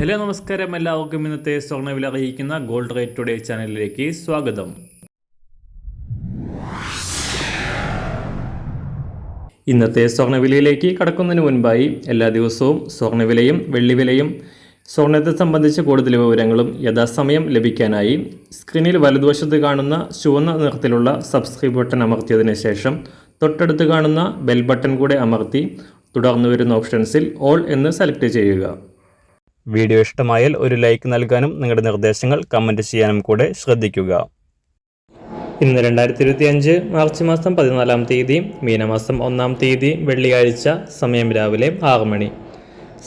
Hello നമസ്കാരം, എല്ലാവർക്കും ഇന്നത്തെ സ്വർണ്ണവില അറിയിക്കുന്ന ഗോൾഡ് റേറ്റ് ടുഡേ ചാനലിലേക്ക് സ്വാഗതം. ഇന്നത്തെ സ്വർണ്ണവിലയിലേക്ക് കടക്കുന്നതിന് മുൻപായി എല്ലാ ദിവസവും സ്വർണ്ണവിലയും വെള്ളിവിലയും സ്വർണ്ണത്തെ സംബന്ധിച്ച് കൂടുതൽ വിവരങ്ങളും യഥാസമയം ലഭിക്കാനായി സ്ക്രീനിൽ വലതുവശത്ത് കാണുന്ന ചുവന്ന നിറത്തിലുള്ള സബ്സ്ക്രൈബ് ബട്ടൺ അമർത്തിയതിനു ശേഷം തൊട്ടടുത്ത് കാണുന്ന ബെൽ ബട്ടൺ കൂടെ അമർത്തി തുടർന്ന് വരുന്ന ഓപ്ഷൻസിൽ ഓൾ എന്ന് സെലക്ട് ചെയ്യുക. വീഡിയോ ഇഷ്ടമായാൽ ഒരു ലൈക്ക് നൽകാനും നിങ്ങളുടെ നിർദ്ദേശങ്ങൾ കമൻറ്റ് ചെയ്യാനും കൂടെ ശ്രദ്ധിക്കുക. ഇന്ന് 2025 മാർച്ച് മാസം 14-ാം തീയതി, മീനമാസം 1-ാം തീയതി, വെള്ളിയാഴ്ച. സമയം രാവിലെ 6 മണി.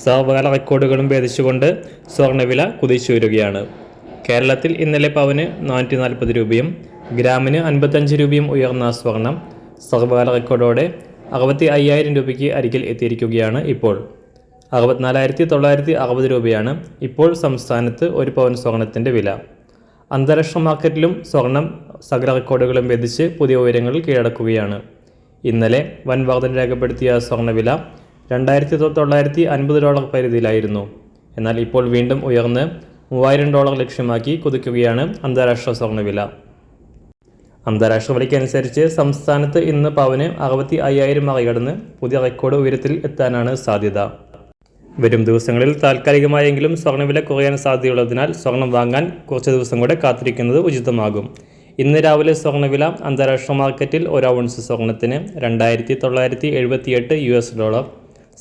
സർവകാല റെക്കോർഡുകളും ഭേദിച്ചുകൊണ്ട് സ്വർണ്ണവില കുതിച്ചുയരുകയാണ്. കേരളത്തിൽ ഇന്നലെ പവന് 440 രൂപയും ഗ്രാമിന് 55 രൂപയും ഉയർന്ന സ്വർണം സർവകാല റെക്കോർഡോടെ 65,000 രൂപയ്ക്ക് അരികിൽ എത്തിയിരിക്കുകയാണ്. ഇപ്പോൾ 64,960 രൂപയാണ് ഇപ്പോൾ സംസ്ഥാനത്ത് ഒരു പവൻ സ്വർണത്തിൻ്റെ വില. അന്താരാഷ്ട്ര മാർക്കറ്റിലും സ്വർണം സകല റെക്കോർഡുകളും ഭേദിച്ച് പുതിയ ഉയരങ്ങൾ കീഴടക്കുകയാണ്. ഇന്നലെ വൻ വർധന രേഖപ്പെടുത്തിയ സ്വർണ്ണവില $2,950 പരിധിയിലായിരുന്നു. എന്നാൽ ഇപ്പോൾ വീണ്ടും ഉയർന്ന് $3,000 ലക്ഷ്യമാക്കി കുതിക്കുകയാണ് അന്താരാഷ്ട്ര സ്വർണ്ണവില. അന്താരാഷ്ട്ര വിലയ്ക്കനുസരിച്ച് സംസ്ഥാനത്ത് ഇന്ന് പവന് 65,000 മറികടന്ന് പുതിയ റെക്കോർഡ് ഉയരത്തിൽ എത്താനാണ് സാധ്യത. വരും ദിവസങ്ങളിൽ താൽക്കാലികമായെങ്കിലും സ്വർണ്ണവില കുറയാൻ സാധ്യതയുള്ളതിനാൽ സ്വർണം വാങ്ങാൻ കുറച്ച് ദിവസം കൂടെ കാത്തിരിക്കുന്നത് ഉചിതമാകും. ഇന്ന് രാവിലെ സ്വർണ്ണവില അന്താരാഷ്ട്ര മാർക്കറ്റിൽ 1 ഔൺസ് സ്വർണത്തിന് $2,978.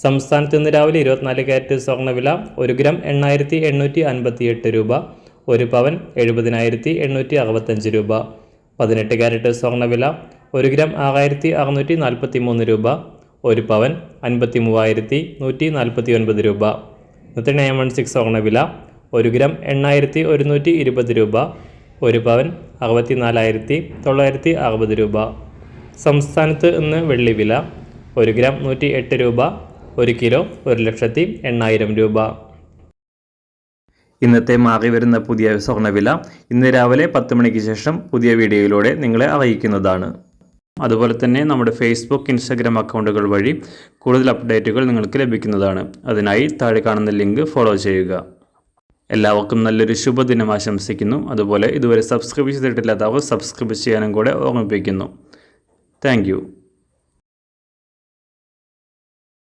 സംസ്ഥാനത്ത് ഇന്ന് രാവിലെ 24 കാരറ്റ് സ്വർണ്ണവില 1 ഗ്രാം 8,858 രൂപ, 1 പവൻ 70,865 രൂപ. 18 കാരറ്റ് സ്വർണ്ണവില 1 ഗ്രാം 6,643 രൂപ, 1 പവൻ 53,149 രൂപ. ഇന്നത്തെ 916 സ്വർണ്ണവില 1 ഗ്രാം 8,120 രൂപ, 1 പവൻ 64,960 രൂപ. സംസ്ഥാനത്ത് ഇന്ന് വെള്ളിവില 1 ഗ്രാം 108 രൂപ, 1 കിലോ 1,80,000 രൂപ. ഇന്നത്തെ മാറി വരുന്ന പുതിയ സ്വർണ്ണവില ഇന്ന് രാവിലെ 10 മണിക്ക് ശേഷം പുതിയ വീഡിയോയിലൂടെ നിങ്ങളെ അറിയിക്കുന്നതാണ്. അതുപോലെ തന്നെ നമ്മുടെ ഫേസ്ബുക്ക്, ഇൻസ്റ്റാഗ്രാം അക്കൗണ്ടുകൾ വഴി കൂടുതൽ അപ്ഡേറ്റുകൾ നിങ്ങൾക്ക് ലഭിക്കുന്നതാണ്. അതിനായി താഴെ കാണുന്ന ലിങ്ക് ഫോളോ ചെയ്യുക. എല്ലാവർക്കും നല്ലൊരു ശുഭദിനം ആശംസിക്കുന്നു. അതുപോലെ ഇതുവരെ സബ്സ്ക്രൈബ് ചെയ്തിട്ടില്ലാത്തവർ സബ്സ്ക്രൈബ് ചെയ്യാനും കൂടെ ഓർമ്മിപ്പിക്കുന്നു. താങ്ക്